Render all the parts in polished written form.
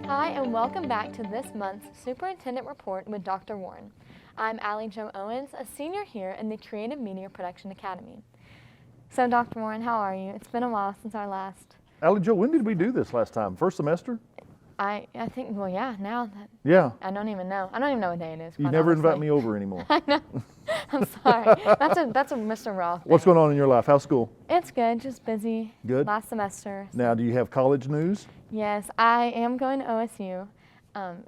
Hi, and welcome back to this month's Superintendent Report with Dr. Warren. I'm Allie Jo Owens, a senior here in the Creative Media Production Academy. So, Dr. Warren, how are you? It's been a while since our last. Allie Jo, when did we do this last time? First semester? I think, well, yeah, now that. Yeah. I don't even know. I don't even know what day it is. You never invite me over anymore. I know. I'm sorry. That's a Mr. Roth thing. What's going on in your life? How's school? It's good, just busy. Good. Last semester. Now, do you have college news? Yes, I am going to OSU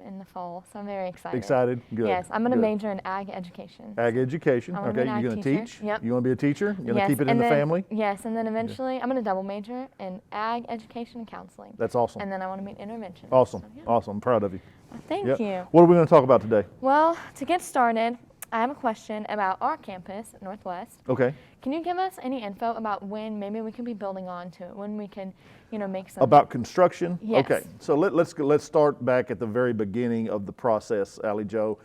in the fall, so I'm very excited. Excited? Good. Yes, I'm going to Good. major in ag education. Ag education. I wanna be Okay, an you're ag going to teacher. teach? Yep. You want to be a teacher? You're going to Yes, keep it in and the then- family? Yes, and then eventually I'm going to double major in ag education and counseling. That's awesome. And then I want to be an intervention. Awesome. So, yeah. Awesome. I'm proud of you. Well, thank Yep. you. What are we going to talk about today? Well, to get started, I have a question about our campus, Northwest. Okay. Can you give us any info about when maybe we can be building on to it, when we can, make some... About construction? Yes. Okay. So let's start back at the very beginning of the process, Allie Jo.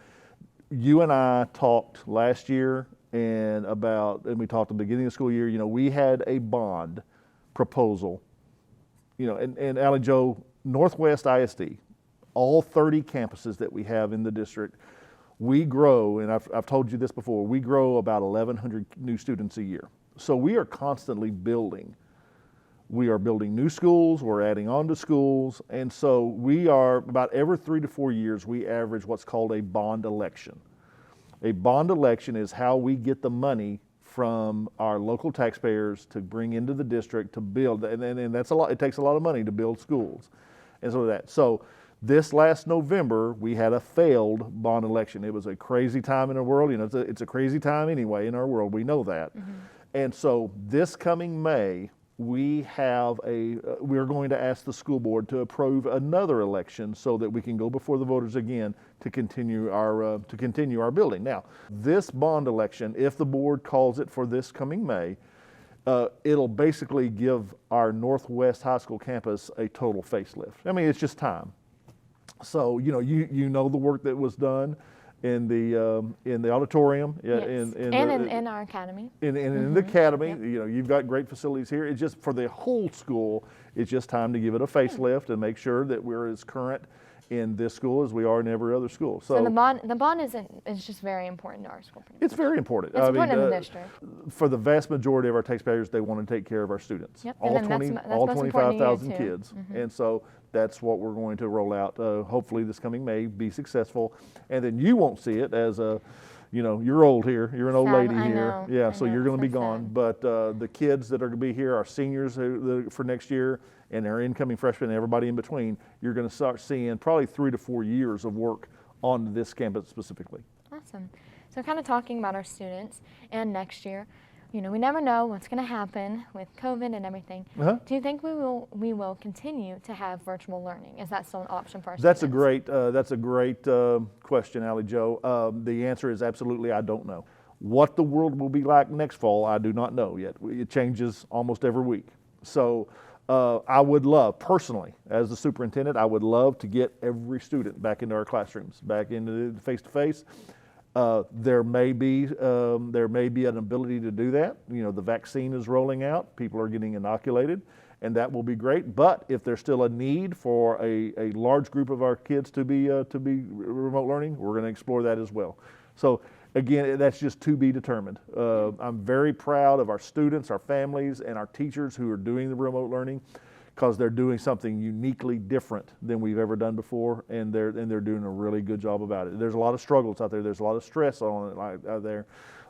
You and I talked last year and we talked at the beginning of the school year, we had a bond proposal, and Allie Jo, Northwest ISD, all 30 campuses that we have in the district, we grow, and I've told you this before, we grow about 1,100 new students a year. So we are constantly building. We are building new schools, we're adding on to schools, and so we are, about every 3 to 4 years, we average what's called a bond election. A bond election is how we get the money from our local taxpayers to bring into the district to build, and that's a lot. It takes a lot of money to build schools, and so this last November we had a failed bond election. It was a crazy time in our world. It's a crazy time anyway in our world. We know that, and so this coming May we're going to ask the school board to approve another election so that we can go before the voters again to continue our building. Now, this bond election, if the board calls it for this coming May, it'll basically give our Northwest High School campus a total facelift. I mean, it's just time. So you know the work that was done in the auditorium, Yes. In our academy. In the academy. Yep. You've got great facilities here. It's just for the whole school, it's just time to give it a facelift and make sure that we're as current in this school as we are in every other school. So the bond is just very important to our school. It's very important. It's important in the district. For the vast majority of our taxpayers, they want to take care of our students. Yep. All And then all that's most important to you 25,000 too. kids. And so that's what we're going to roll out. Hopefully this coming May, be successful. And then you won't see it as you're old here. You're an old lady I here. know. Yeah, I so know. you're going to be So gone. sad. But the kids that are going to be here, our seniors for next year, and our incoming freshmen, and everybody in between, you're going to start seeing probably 3 to 4 years of work on this campus specifically. Awesome. So kind of talking about our students and next year, we never know what's going to happen with COVID and everything. Do you think we will continue to have virtual learning? Is that still an option for our That's students? That's a great question, Allie Jo. The answer is absolutely I don't know. What the world will be like next fall, I do not know yet. It changes almost every week. So I would love, personally, as the superintendent, I would love to get every student back into our classrooms, back into the face-to-face. There may be an ability to do that. The vaccine is rolling out. People are getting inoculated, and that will be great. But if there's still a need for a large group of our kids to be remote learning, we're going to explore that as well. So again, that's just to be determined. I'm very proud of our students, our families, and our teachers who are doing the remote learning, because they're doing something uniquely different than we've ever done before, and they're doing a really good job about it. There's a lot of struggles out there. There's a lot of stress on it out there,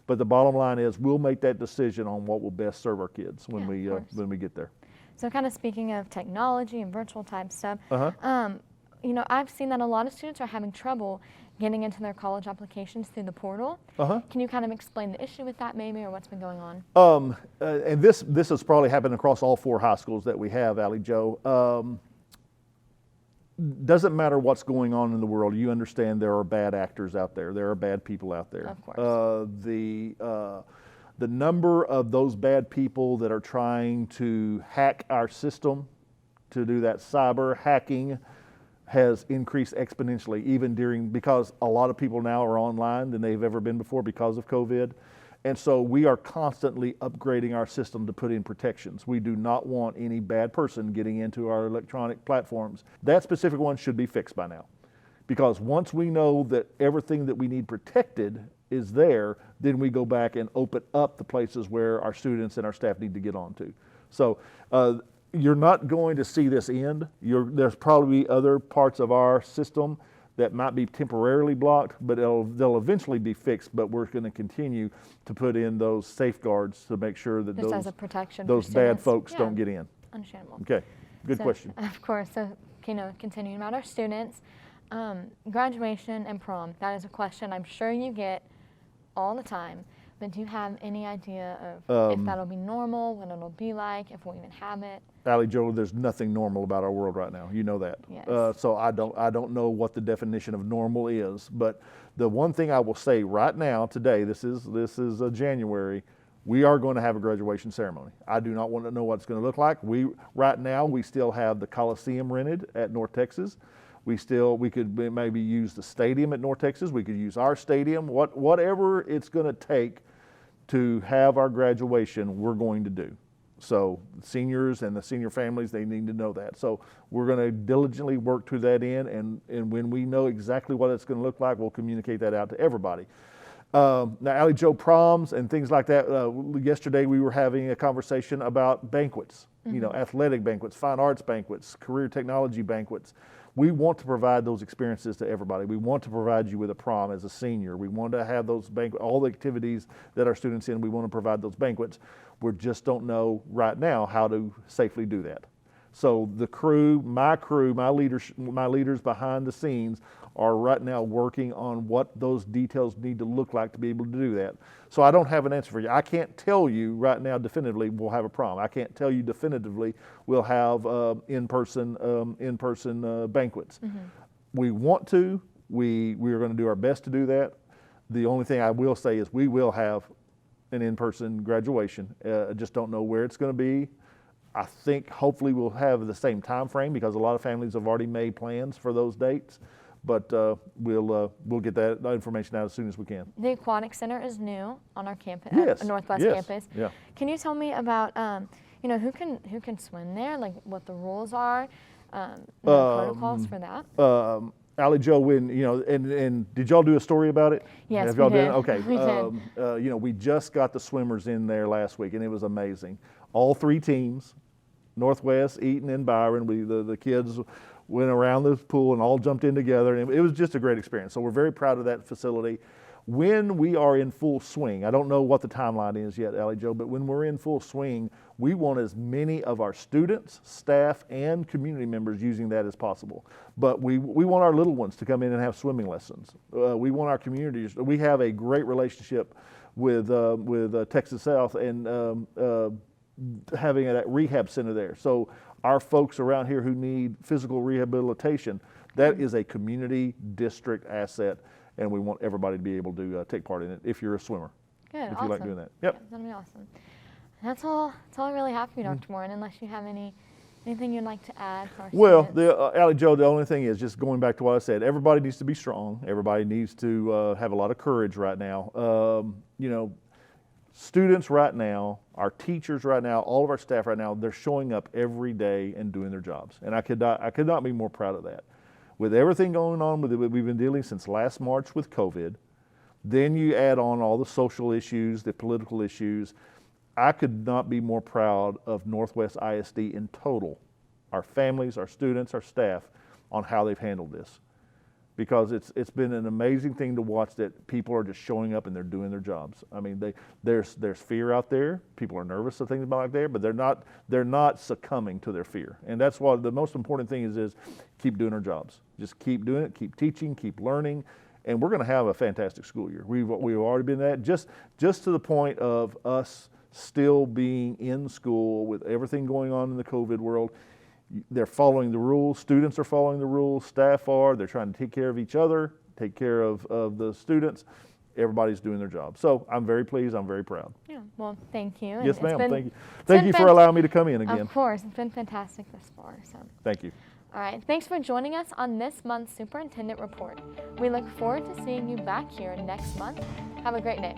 but the bottom line is we'll make that decision on what will best serve our kids when we get there. So kind of speaking of technology and virtual type stuff, I've seen that a lot of students are having trouble getting into their college applications through the portal. Can you kind of explain the issue with that maybe, or what's been going on? And this has probably happened across all 4 high schools that we have, Allie Jo. Doesn't matter what's going on in the world, you understand there are bad actors out there. There are bad people out there. Of course. The number of those bad people that are trying to hack our system, to do that cyber hacking, has increased exponentially, even because a lot of people now are online than they've ever been before because of COVID. And so we are constantly upgrading our system to put in protections. We do not want any bad person getting into our electronic platforms. That specific one should be fixed by now. Because once we know that everything that we need protected is there, then we go back and open up the places where our students and our staff need to get onto. So you're not going to see this end. There's probably other parts of our system that might be temporarily blocked, but they'll eventually be fixed. But we're going to continue to put in those safeguards to make sure that just as a protection those for bad students. folks don't get in. Understandable. Okay, good question. Of course. So, continuing about our students, graduation and prom. That is a question I'm sure you get all the time. But do you have any idea of if that'll be normal, what it'll be like, if we'll even have it? Allie Jo, there's nothing normal about our world right now. You know that. Yes. So I don't know what the definition of normal is. But the one thing I will say right now, today, this is January, we are going to have a graduation ceremony. I do not want to know what it's going to look like. Right now we still have the Coliseum rented at North Texas. We could maybe use the stadium at North Texas. We could use our stadium. Whatever it's going to take to have our graduation, we're going to do. So seniors and the senior families, they need to know that. So we're going to diligently work to that end, and when we know exactly what it's going to look like, we'll communicate that out to everybody. Now, Allie Jo, proms and things like that. Yesterday we were having a conversation about banquets, athletic banquets, fine arts banquets, career technology banquets. We want to provide those experiences to everybody. We want to provide you with a prom as a senior. We want to have those all the activities that our students in. We want to provide those banquets. We just don't know right now how to safely do that. So the crew, my leaders behind the scenes are right now working on what those details need to look like to be able to do that. So I don't have an answer for you. I can't tell you right now definitively we'll have a prom. I can't tell you definitively we'll have in-person banquets. Mm-hmm. We want to. We are going to do our best to do that. The only thing I will say is we will have an in-person graduation. I just don't know where it's going to be. I think hopefully we'll have the same time frame because a lot of families have already made plans for those dates. But we'll get that information out as soon as we can. The Aquatic Center is new on our campus, yes. Northwest yes. campus. Yeah. Can you tell me about who can swim there, like what the rules are, the protocols for that? Allie Jo, and did y'all do a story about it? Yes, Have y'all we did. Okay. We did. We just got the swimmers in there last week, and it was amazing. All three teams, Northwest, Eaton, and Byron. The kids went around the pool and all jumped in together, and it was just a great experience. So we're very proud of that facility. When we are in full swing, I don't know what the timeline is yet, Allie Jo, but when we're in full swing, we want as many of our students, staff, and community members using that as possible. But we want our little ones to come in and have swimming lessons. We want our communities. We have a great relationship with Texas South and having a rehab center there. So our folks around here who need physical rehabilitation, that is a community district asset, and we want everybody to be able to take part in it if you're a swimmer. Good, if awesome. you like doing that. Yep. Yeah, that'll be awesome. That's all I really have for you, Dr. Moore, unless you have anything you'd like to add for our students. Allie Jo, the only thing is just going back to what I said, everybody needs to be strong. Everybody needs to have a lot of courage right now. Students right now, our teachers right now, all of our staff right now, they're showing up every day and doing their jobs. And I could not be more proud of that. With everything going on with it, we've been dealing since last March with COVID, then you add on all the social issues, the political issues. I could not be more proud of Northwest ISD in total, our families, our students, our staff, on how they've handled this. Because it's been an amazing thing to watch that people are just showing up and they're doing their jobs. I mean, there's fear out there. People are nervous of things about there, but they're not succumbing to their fear. And that's why the most important thing is keep doing our jobs. Just keep doing it, keep teaching, keep learning, and we're going to have a fantastic school year. We've already been at just to the point of us still being in school with everything going on in the COVID world. They're following the rules. Students are following the rules. Staff are. They're trying to take care of each other, take care of the students. Everybody's doing their job. So I'm very pleased. I'm very proud. Yeah. Well, thank you. Yes, ma'am. Thank you. Thank you for allowing me to come in again. Of course. It's been fantastic thus far. So. Thank you. All right. Thanks for joining us on this month's Superintendent Report. We look forward to seeing you back here next month. Have a great day.